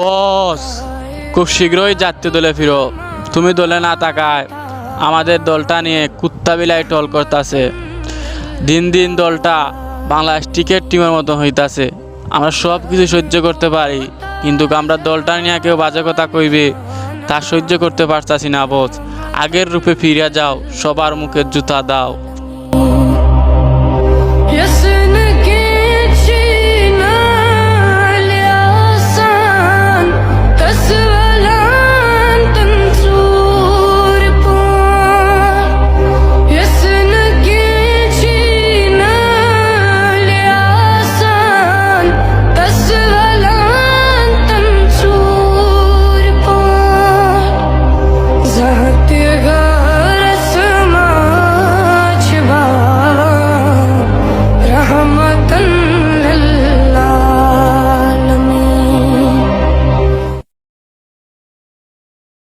বস, খুব শীঘ্রই জাতীয় দলে ফিরো। তুমি দলে না থাকায় আমাদের দলটা নিয়ে কুত্তা বিলাই টল করতেছে। দিন দিন দলটা বাংলাদেশ ক্রিকেট টিমের মতো হইতাছে। আমরা সব কিছু সহ্য করতে পারি, কিন্তু আমরা দলটা নিয়ে কেউ বাজে কথা কইবে তা সহ্য করতে পারতাছি না বস। আগের রূপে ফিরে যাও, সবার মুখে জুতা দাও।